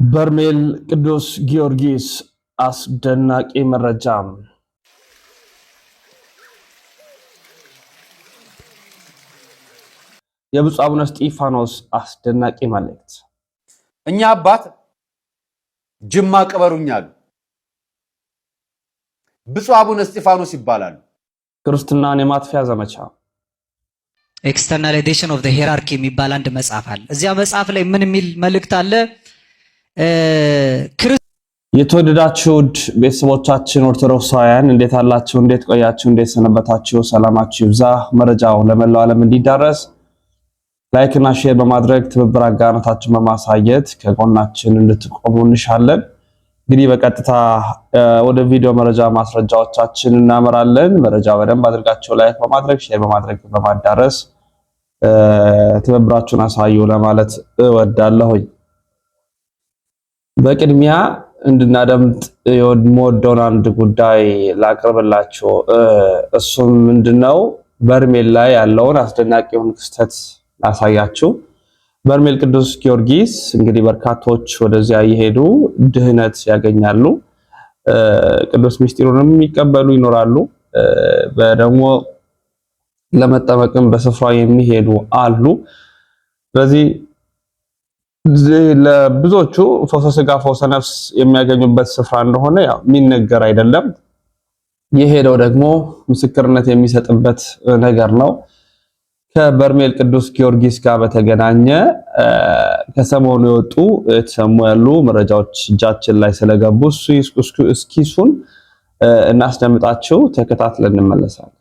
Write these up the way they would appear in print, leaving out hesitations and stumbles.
በርሜል ቅዱስ ጊዮርጊስ አስደናቂ መረጃ። የብፁዕ አቡነ እስጢፋኖስ አስደናቂ መልእክት። እኛ አባት ጅማ ቅበሩኛሉ። ብፁዕ አቡነ እስጢፋኖስ ይባላሉ። ክርስትናን የማጥፊያ ዘመቻ ኤክስተርናላይዜሽን ኦፍ ዘ ሂራርኪ የሚባል አንድ መጽሐፍ አለ። እዚያ መጽሐፍ ላይ ምን የሚል መልእክት አለ? የተወደዳችሁ ቤተሰቦቻችን ኦርቶዶክሳውያን እንዴት አላችሁ? እንዴት ቆያችሁ? እንዴት ሰነበታችሁ? ሰላማችሁ ይብዛ። መረጃው ለመላው ዓለም እንዲዳረስ ላይክ እና ሼር በማድረግ ትብብር አጋርነታችሁን በማሳየት ከጎናችን እንድትቆሙ እንሻለን። እንግዲህ በቀጥታ ወደ ቪዲዮ መረጃ ማስረጃዎቻችን እናመራለን። መረጃው በደንብ አድርጋችሁ ላይክ በማድረግ ሼር በማድረግ በማዳረስ ትብብራችሁን አሳዩ ለማለት እወዳለሁኝ። በቅድሚያ እንድናደምጥ የምወደውን አንድ ጉዳይ ላቅርብላችሁ። እሱም ምንድነው? በርሜል ላይ ያለውን አስደናቂውን ክስተት ላሳያችሁ። በርሜል ቅዱስ ጊዮርጊስ እንግዲህ በርካቶች ወደዚያ እየሄዱ ድህነት ያገኛሉ። ቅዱስ ምስጢሩንም የሚቀበሉ ይኖራሉ። በደግሞ ለመጠመቅም በስፍራው የሚሄዱ አሉ። ስለዚህ ለብዙዎቹ ፈውሰ ሥጋ ፈውሰ ነፍስ የሚያገኙበት ስፍራ እንደሆነ ያው የሚነገር አይደለም። የሄደው ደግሞ ምስክርነት የሚሰጥበት ነገር ነው። ከበርሜል ቅዱስ ጊዮርጊስ ጋር በተገናኘ ከሰሞኑ የወጡ የተሰሙ ያሉ መረጃዎች እጃችን ላይ ስለገቡ እሱን እናስደምጣችሁ፣ ተከታትለን እንመለሳለን።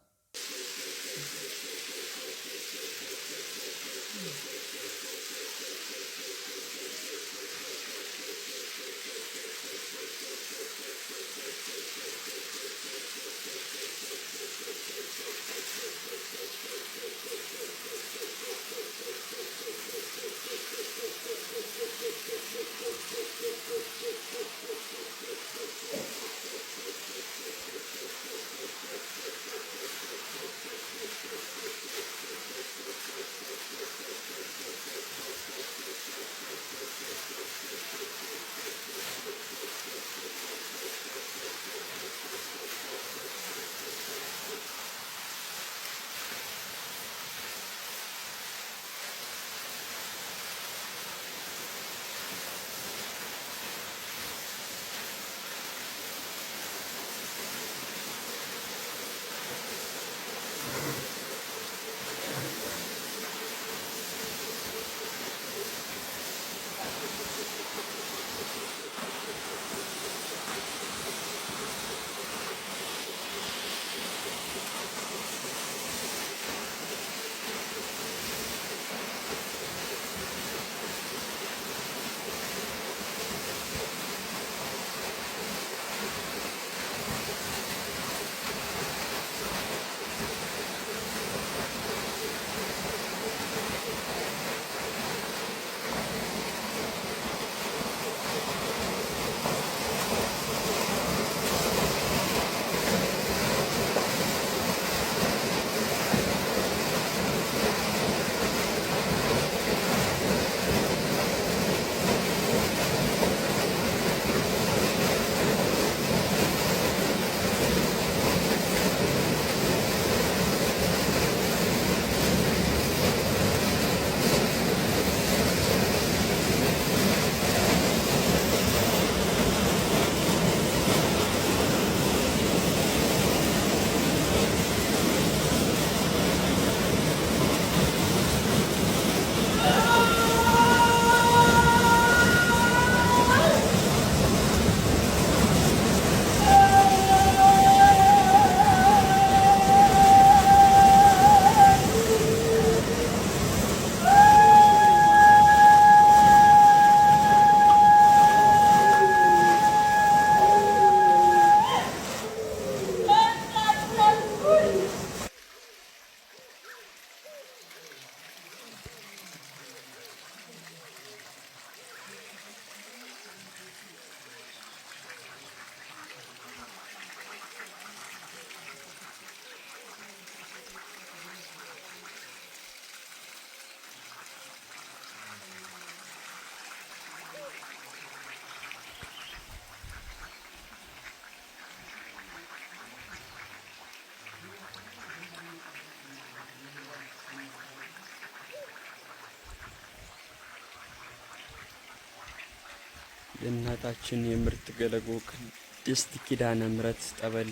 የእናታችን የምርት ገለጎ ቅድስት ኪዳነ ምሕረት ጠበል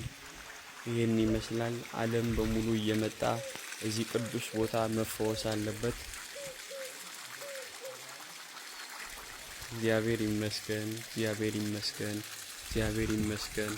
ይህን ይመስላል። ዓለም በሙሉ እየመጣ እዚህ ቅዱስ ቦታ መፈወስ አለበት። እግዚአብሔር ይመስገን፣ እግዚአብሔር ይመስገን፣ እግዚአብሔር ይመስገን።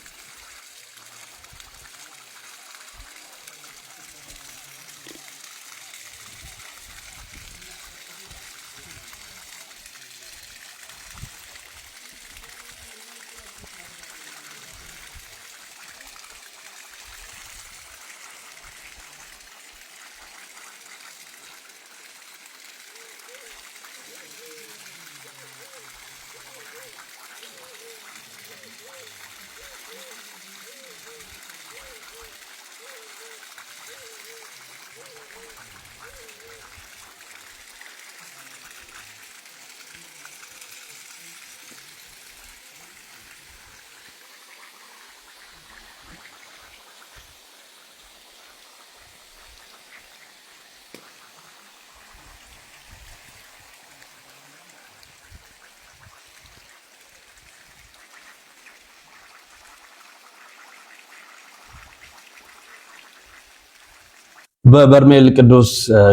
በበርሜል ቅዱስ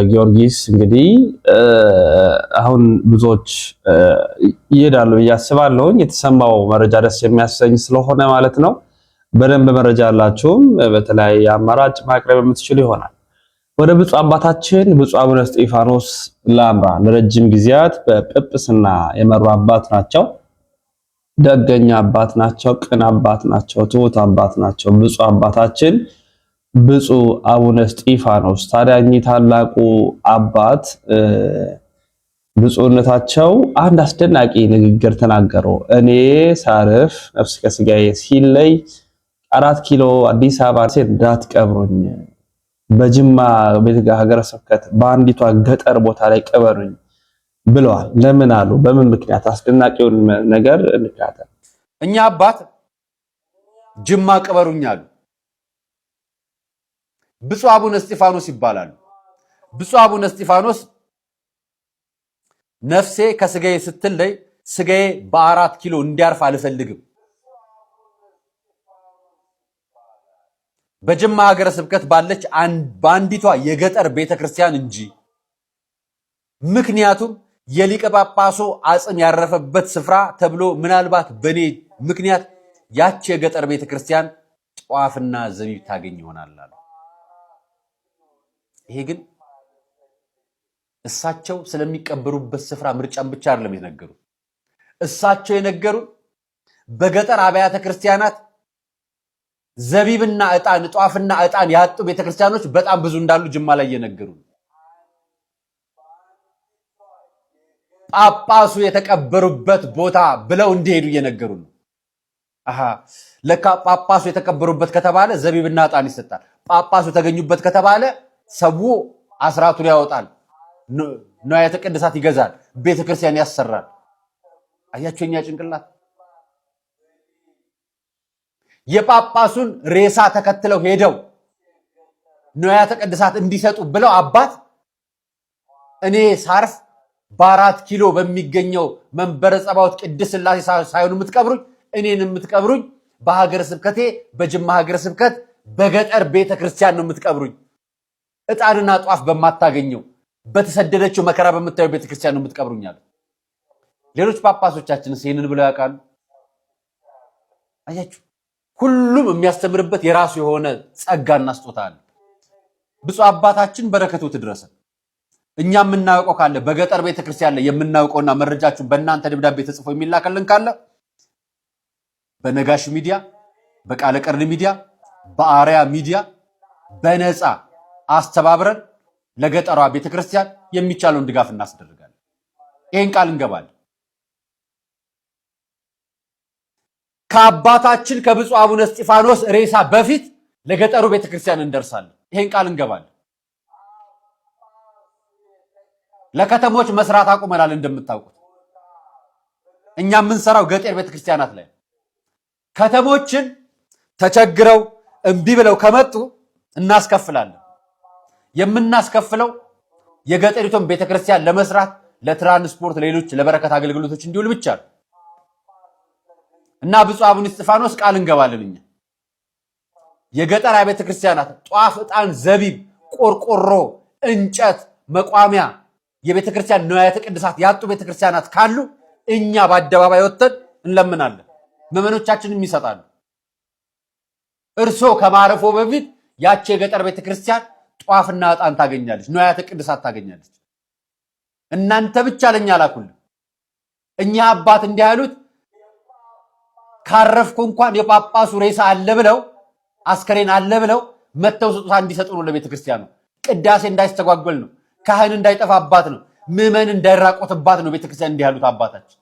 ጊዮርጊስ እንግዲህ አሁን ብዙዎች ይሄዳሉ እያስባለሁ። የተሰማው መረጃ ደስ የሚያሰኝ ስለሆነ ማለት ነው። በደንብ መረጃ ያላችሁም በተለያየ አማራጭ ማቅረብ የምትችሉ ይሆናል። ወደ ብፁዕ አባታችን ብፁዕ አቡነ እስጢፋኖስ ላምራ። ለረጅም ጊዜያት በጵጵስና የመሩ አባት ናቸው። ደገኛ አባት ናቸው። ቅን አባት ናቸው። ትሁት አባት ናቸው። ብፁዕ አባታችን ብፁዕ አቡነ እስጢፋኖስ ታዲያ እኚህ ታላቁ አባት ብፁዕነታቸው አንድ አስደናቂ ንግግር ተናገሩ። እኔ ሳርፍ ነፍስ ከስጋዬ ሲለይ 4 ኪሎ አዲስ አበባ እንዳትቀብሩኝ፣ በጅማ ሀገረ ስብከት በአንዲቷ ገጠር ቦታ ላይ ቀበሩኝ ብለዋል። ለምን አሉ? በምን ምክንያት? አስደናቂውን ነገር እንካተል። እኛ አባት ጅማ ቀበሩኝ አሉ። ብፁዕ አቡነ እስጢፋኖስ ይባላሉ። ብፁዕ አቡነ እስጢፋኖስ ነፍሴ ከስጋዬ ስትለይ ስጋዬ በ4 ኪሎ እንዲያርፍ አልፈልግም፣ በጅማ ሀገረ ስብከት ባለች በአንዲቷ የገጠር ቤተክርስቲያን እንጂ። ምክንያቱም የሊቀ ጳጳሱ አጽም ያረፈበት ስፍራ ተብሎ ምናልባት በኔ ምክንያት ያቺ የገጠር ቤተክርስቲያን ጧፍና ዘቢብ ታገኝ ይሆናል አሉ። ይሄ ግን እሳቸው ስለሚቀበሩበት ስፍራ ምርጫን ብቻ አይደለም የነገሩ። እሳቸው የነገሩ በገጠር አብያተ ክርስቲያናት ዘቢብና ዕጣን ጧፍና ዕጣን ያጡ ቤተክርስቲያኖች በጣም ብዙ እንዳሉ ጅማ ላይ የነገሩ። ጳጳሱ የተቀበሩበት ቦታ ብለው እንዲሄዱ እየነገሩ ነው። ለካ ጳጳሱ የተቀበሩበት ከተባለ ዘቢብና ዕጣን ይሰጣል። ጳጳሱ የተገኙበት ከተባለ ሰው አስራቱን ያወጣል፣ ንዋያተ ቅድሳት ይገዛል፣ ቤተክርስቲያን ያሰራል። አያችሁ የኛ ጭንቅላት። የጳጳሱን ሬሳ ተከትለው ሄደው ንዋያተ ቅድሳት እንዲሰጡ ብለው አባት እኔ ሳርፍ በ4 ኪሎ በሚገኘው መንበረ ጸባዖት ቅድስት ሥላሴ ሳይሆን የምትቀብሩኝ እኔን የምትቀብሩኝ በሀገረ ስብከቴ በጅማ ሀገረ ስብከት በገጠር ቤተክርስቲያን ነው የምትቀብሩኝ። ዕጣንና ጧፍ በማታገኘው በተሰደደችው መከራ በምታየው ቤተክርስቲያን ነው የምትቀብሩኝ አሉ። ሌሎች ጳጳሶቻችንስ ይሄንን ብለው ያውቃሉ? አያችሁ፣ ሁሉም የሚያስተምርበት የራሱ የሆነ ጸጋና ስጦታ አለ። ብፁዕ አባታችን በረከቱ ትድረሰን። እኛ የምናውቀው ካለ በገጠር ቤተክርስቲያን ላይ የምናውቀውና መረጃችሁን በእናንተ ደብዳቤ ተጽፎ የሚላከልን ካለ በነጋሽ ሚዲያ፣ በቃለ ቀርን ሚዲያ፣ በአርያ ሚዲያ በነፃ አስተባብረን ለገጠሯ ቤተክርስቲያን የሚቻለውን ድጋፍ እናስደርጋለን። ይሄን ቃል እንገባለን። ከአባታችን ከብፁዕ አቡነ እስጢፋኖስ ሬሳ በፊት ለገጠሩ ቤተክርስቲያን እንደርሳለን። ይሄን ቃል እንገባለን። ለከተሞች መስራት አቁመናል። እንደምታውቁት እኛ የምንሰራው ገጠር ቤተክርስቲያናት ላይ ከተሞችን ተቸግረው እምቢ ብለው ከመጡ እናስከፍላለን። የምናስከፍለው የገጠሪቱን ቤተክርስቲያን ለመስራት ለትራንስፖርት፣ ሌሎች ለበረከት አገልግሎቶች እንዲውል ብቻ ነው። እና ብፁዕ አቡነ እስጢፋኖስ ቃል እንገባለን እኛ የገጠር ቤተ ክርስቲያናት ጧፍ፣ ዕጣን፣ ዘቢብ፣ ቆርቆሮ፣ እንጨት፣ መቋሚያ የቤተ ክርስቲያን ንዋያተ ቅድሳት ያጡ ቤተ ክርስቲያናት ካሉ እኛ በአደባባይ ወጥተን እንለምናለን። ምዕመኖቻችንም ይሰጣሉ። እርሶ ከማረፎ በፊት ያቺ የገጠር ቤተ ክርስቲያን ጧፍና ዕጣን ታገኛለች፣ ንዋያተ ቅድሳት ታገኛለች። እናንተ ብቻ ለኛ ላኩልን። እኛ አባት እንዲህ ያሉት ካረፍኩ እንኳን የጳጳሱ ሬሳ አለ ብለው አስከሬን አለ ብለው መተው ስጦታ እንዲሰጡ ነው ለቤተ ክርስቲያኑ። ቅዳሴ እንዳይስተጓጎል ነው፣ ካህን እንዳይጠፋባት ነው፣ ምዕመን እንዳይራቆትባት ነው ቤተ ክርስቲያን እንዲህ ያሉት አባታችን።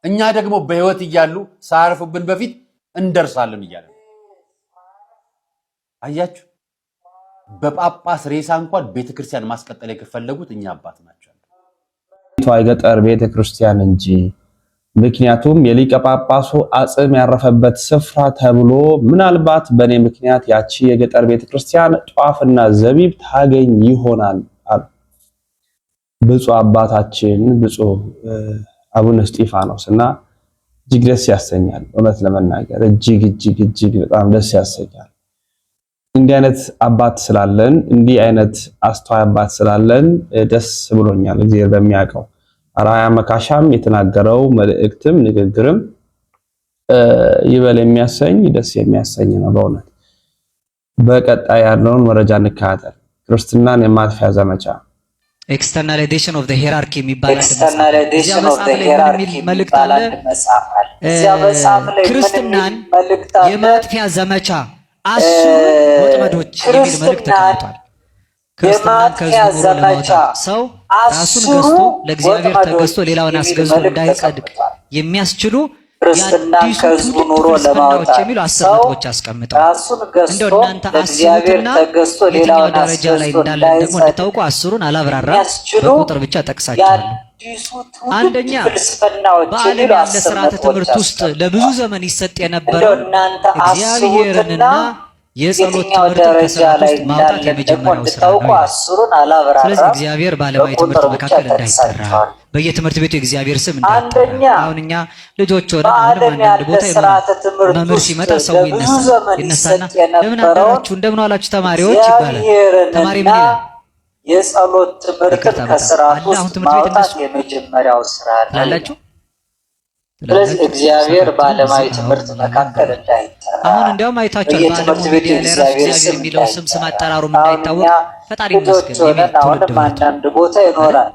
እኛ ደግሞ በህይወት እያሉ ሳያርፉብን በፊት እንደርሳለን እያለ አያችሁ። በጳጳስ ሬሳ እንኳን ቤተ ክርስቲያን ማስቀጠል የከፈለጉት እኛ አባት ናቸው። የገጠር ቤተ ክርስቲያን እንጂ ምክንያቱም የሊቀ ጳጳሱ አጽም ያረፈበት ስፍራ ተብሎ ምናልባት በኔ ምክንያት ያቺ የገጠር ቤተ ክርስቲያን ጧፍና ዘቢብ ታገኝ ይሆናል አሉ ብፁዕ አባታችን ብፁዕ አቡነ እስጢፋኖስ። እና እጅግ ደስ ያሰኛል። እውነት ለመናገር እጅግ በጣም ደስ ያሰኛል። እንዲህ አይነት አባት ስላለን፣ እንዲህ አይነት አስተዋይ አባት ስላለን ደስ ብሎኛል። እግዚአብሔር በሚያውቀው አርአያ መካሻም የተናገረው መልእክትም ንግግርም ይበል የሚያሰኝ ደስ የሚያሰኝ ነው በእውነት። በቀጣይ ያለውን መረጃ እንከታተል። ክርስትናን የማጥፊያ ዘመቻ ኤክስተርናላይዜሽን ኦፍ ዘ ሄራርኪ የሚባል መልእክት አለ። ክርስትናን የማጥፊያ ዘመቻ 10 ወጥመዶች የሚል መልእክት ተቀምጧል። ክርስትናን ከህዝቡ ለማውጣት ሰው ራሱን ገዝቶ ለእግዚአብሔር ተገዝቶ ሌላውን አስገዝቶ እንዳይጸድቅ የሚያስችሉ የአዲሱ ትውልድ ፍልስፍናዎች የሚሉ 10 ነጥቦች አስቀምጠዋል። እንደው እናንተ አስቡትና የትኛው ደረጃ ላይ እንዳለን ደግሞ እንድታውቁ 10ሩን አላብራራም፣ በቁጥር ብቻ ጠቅሳችኋለሁ። አንደኛ በዓለም ያለ ስርዓተ ትምህርት ውስጥ ለብዙ ዘመን ይሰጥ የነበረው እግዚአብሔርንና የጸሎት ትምህርት ከስርዓት ውስጥ ማውጣት የመጀመሪያው ስራ ነው። ስለዚህ እግዚአብሔር በዓለማዊ ትምህርት መካከል እንዳይጠራ፣ በየትምህርት ቤቱ የእግዚአብሔር ስም እንዳይጠራ። አሁን እኛ ልጆች ሆነን አሁንም አንዳንድ ቦታ መምህር ሲመጣ ሰው ይነሳና ለምን አደራችሁ እንደምን ዋላችሁ ተማሪዎች ይባላል። ተማሪ ምን ይላል? የጸሎት ትምህርት ከስርዓት ውስጥ ማውጣት የመጀመሪያው ስራ ነው። ስለዚህ እግዚአብሔር በዓለማዊ ትምህርት መካከል እንዳይጠራ። አሁን እንዲያውም አይታችኋል፣ በዓለሙ ሚዲያ ላይ ራሱ እግዚአብሔር የሚለው ስም አጠራሩም እንዳይታወቅ ፈጣሪ ይመስገን የሚል ትውልድ አንዳንድ ቦታ ይኖራል።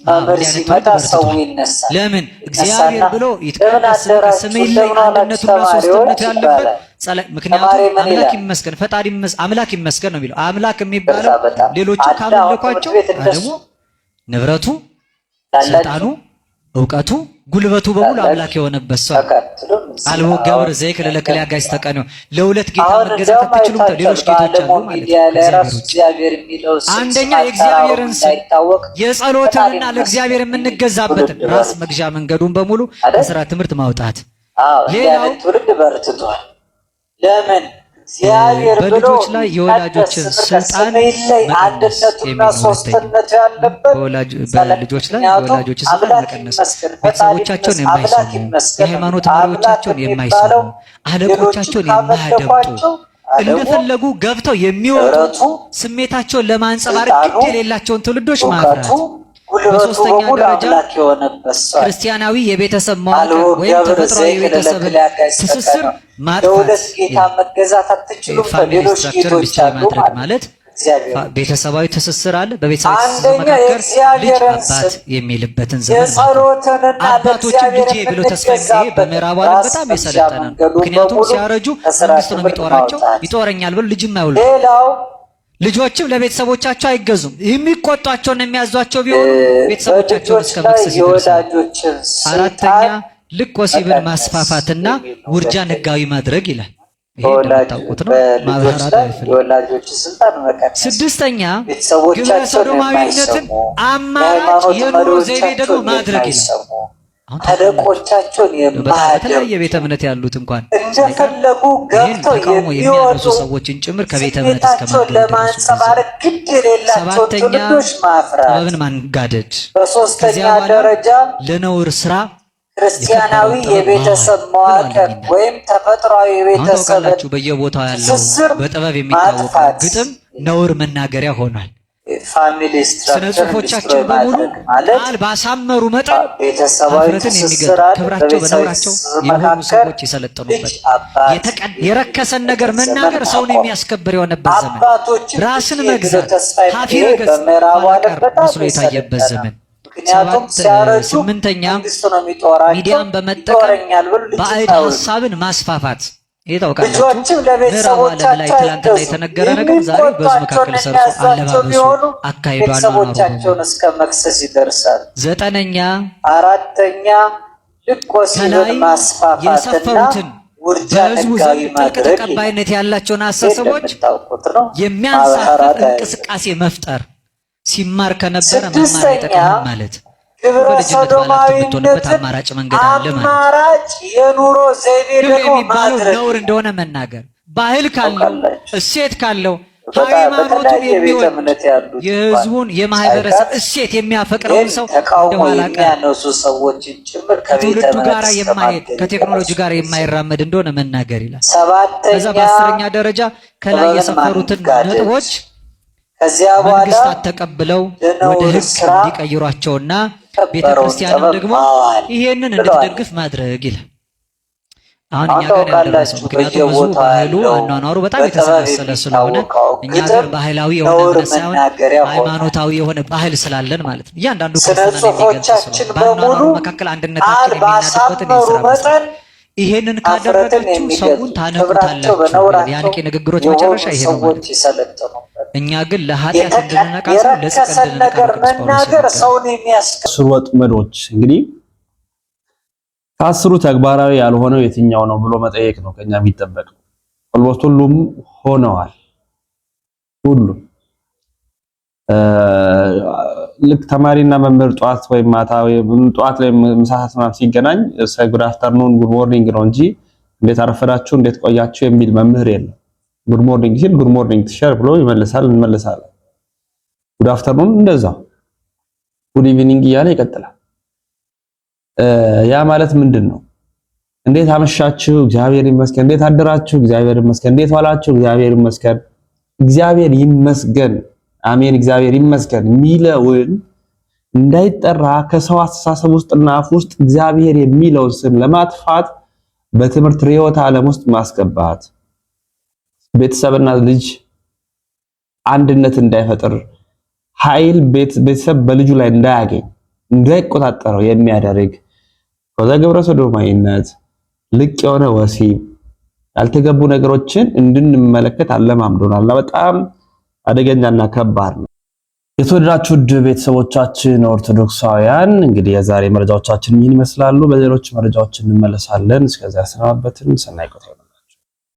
መምህር ሲመጣ ሰው ይነሳል። ለምን እግዚአብሔር ብሎ ይተቀደስ ስምህ ላይ አንድነቱና ሶስትነቱ ያለበት ምክንያቱም አምላክ ይመስገን ፈጣሪ አምላክ ይመስገን ነው የሚለው። አምላክ የሚባለው ሌሎቹ ካመለኳቸው ደግሞ ንብረቱ፣ ስልጣኑ፣ ዕውቀቱ፣ ጉልበቱ በሙሉ አምላክ የሆነበት ሰው አልቦ ገብር ዘይክለ ለከለ ያጋስ ተቀነው ለሁለት ጌታ መገዛት አትችሉም። ሌሎች ጌቶች አሉ ማለት ነው። አንደኛ የእግዚአብሔርን ስም የጸሎትንና ለእግዚአብሔር የምንገዛበትን ራስ መግዣ መንገዱን በሙሉ ከስራ ትምህርት ማውጣት። ሌላው ትውልድ በርትቷል። ለምን እግዚአብሔር በልጆች ላይ የወላጆችን ስልጣን መቀነስ በልጆች ላይ የወላጆችን ስልጣን መቀነስ፣ ቤተሰቦቻቸውን የማይሰሙ የሃይማኖት መሪዎቻቸውን የማይሰሙ አለቆቻቸውን የማያደምጡ እንደፈለጉ ገብተው የሚወጡ ስሜታቸውን ለማንጸባረቅ ግድ የሌላቸውን ትውልዶች ማፍራት። በሶስተኛ ደረጃ ክርስቲያናዊ የቤተሰብ መዋቅር ወይም ተፈጥሯዊ የቤተሰብ ትስስር ማጥፋት። ፋሚሊ ስትራክቸር ዲስትራይ ማድረግ ማለት ቤተሰባዊ ትስስር አለ። በቤተሰብ ትስስር መካከል ልጅ አባት የሚልበትን ዘመን አባቶችን ልጄ ብሎ ተስፋ ይሄ በምዕራቡ ዓለም በጣም የሰለጠነ ነው። ምክንያቱም ሲያረጁ መንግስት ነው የሚጦራቸው፣ ይጦረኛል ብሎ ልጅም አይወልዱ። ልጆችም ለቤተሰቦቻቸው አይገዙም። የሚቆጧቸውን የሚያዟቸው ቢሆኑ ቤተሰቦቻቸውን እስከ መክሰስ ይደርሳሉ። አራተኛ ልቅ ወሲብን ማስፋፋትና ውርጃን ህጋዊ ማድረግ ይላል። ይሄ እንደምታውቁት ነው። ማብራራት አይፈልግም። ስድስተኛ ግብረ ሰዶማዊነትን አማራጭ የኑሮ ዘይቤ ደግሞ ማድረግ ይላል። አለቆቻቸውን በተለያየ ቤተ እምነት ያሉት እንኳን እንደፈለጉ ገብተው የሚያነሱ ሰዎችን ጭምር ከቤተ እምነት እስከ ለማንጸባረቅ ግድ የሌላቸው ትውልዶች ማፍራት፣ ጥበብን ማንጋደድ፣ በሶስተኛ ደረጃ ለነውር ስራ ክርስቲያናዊ የቤተሰብ መዋቅር ወይም ተፈጥሯዊ የቤተሰብ በየቦታው ያለው በጥበብ የሚታወቅ ግጥም ነውር መናገሪያ ሆኗል። ፋሚሊ ስትራክቸር በሙሉ ቃል ባሳመሩ መጠን ቤተሰባዊነትን የሚገልጥ ክብራቸው በነውራቸው የሆኑ ሰዎች የሰለጠኑበት የረከሰን ነገር መናገር ሰውን የሚያስከብር የሆነበት ዘመን፣ ራስን መግዛት ሀፊረ ገጽ መስሎ የታየበት ዘመን፣ ስምንተኛ ሚዲያን በመጠቀም ባዕድ ሀሳብን ማስፋፋት ይታወቃላችሁ። ምዕራብ ዓለም ላይ ትላንትና የተነገረ ነገር ዛሬ በዚህ መካከል ሰርጾ አለባበሱ አካሄዱ ቤተሰቦቻቸውን እስከ መክሰስ ይደርሳል። ዘጠነኛ አራተኛ ልቆሲን ማስፋፋትና በህዝቡ ዘንድ ጥልቅ ተቀባይነት ያላቸውን አስተሳሰቦች የሚያንሳፍፍ እንቅስቃሴ መፍጠር፣ ሲማር ከነበረ መማር አይጠቅምም ማለት ግብረ ሰዶማዊነት አማራጭ መንገድ አለ ማለት አማራጭ የኑሮ ዘይቤ ደግሞ ማድረግ ነውር እንደሆነ መናገር፣ ባህል ካለው እሴት ካለው ሃይማኖቱን የሚወድ የህዝቡን የማህበረሰብ እሴት የሚያፈቅረውን ሰው እንደኋላ ቀር ከትውልዱ ጋር የማይሄድ ከቴክኖሎጂ ጋር የማይራመድ እንደሆነ መናገር ይላል። ከዛ በአስረኛ ደረጃ ከላይ የሰፈሩትን ነጥቦች መንግስታት ተቀብለው ወደ ህግ እንዲቀይሯቸውና ቤተክርስቲያንም ደግሞ ይሄንን እንድትደግፍ ማድረግ ይላል። አሁን እኛ ጋር ያደረሰው ምክንያቱም ብዙ ባህሉ አኗኗሩ በጣም የተሰናሰለ ስለሆነ እኛ ጋር ባህላዊ የሆነ እምነት ሳይሆን ሃይማኖታዊ የሆነ ባህል ስላለን ማለት ነው። እያንዳንዱ ክርስቲያንን የሚገልጽ ስለሆነ በአኗኗሩ መካከል አንድነታችን የሚናድበትን የስራ ይሄንን ካደረጋችሁ ሰውን ታነቁታላችሁ። ያንቂ ንግግሮች መጨረሻ ይሄ ነው ማለት ነው። እኛ ግን ለኃጢአት እንድንነቃ ሰው ለጽድቅ እንድንነቃ ሰውን የሚያስከስሩ ወጥመዶች እንግዲህ ከአስሩ ተግባራዊ ያልሆነው የትኛው ነው ብሎ መጠየቅ ነው ከኛ የሚጠበቀው። ኦልሞስት ሁሉም ሆነዋል። ሁሉም ልክ ተማሪና መምህር ጧት ወይ ማታ ወይ ጧት ላይ ምሳ ሰዓት ሲገናኝ ጉድ አፍተርኑን ጉድ ሞርኒንግ ነው እንጂ እንዴት አረፈዳችሁ እንዴት ቆያችሁ የሚል መምህር የለም። ጉድ ሞርኒንግ ሲል ጉድ ሞርኒንግ ቲቸር ብሎ ይመልሳል፣ እንመልሳለን። ጉድ አፍተርኑን እንደዛው ጉድ ኢቭኒንግ እያለ ይቀጥላል። ያ ማለት ምንድነው? እንዴት አመሻችሁ እግዚአብሔር ይመስገን፣ እንዴት አደራችሁ እግዚአብሔር ይመስገን፣ እንዴት ዋላችሁ እግዚአብሔር ይመስገን፣ እግዚአብሔር ይመስገን፣ አሜን እግዚአብሔር ይመስገን የሚለውን እንዳይጠራ ከሰው አስተሳሰብ ውስጥና አፍ ውስጥ እግዚአብሔር የሚለውን ስም ለማጥፋት በትምህርት ርዕዮተ ዓለም ውስጥ ማስገባት፣ ቤተሰብና ልጅ አንድነት እንዳይፈጥር ኃይል ቤተሰብ በልጁ ላይ እንዳያገኝ እንዳይቆጣጠረው የሚያደርግ ከዘግብረ ሰዶማዊነት ልቅ የሆነ ወሲብ ያልተገቡ ነገሮችን እንድንመለከት አለማምዶናልና በጣም አደገኛና ከባድ ነው። የተወደዳችሁ ውድ ቤተሰቦቻችን ኦርቶዶክሳውያን እንግዲህ የዛሬ መረጃዎቻችን ምን ይመስላሉ? በሌሎች መረጃዎች እንመለሳለን። እስከዚያ ሰናበትን። ሰናይ ቆይታ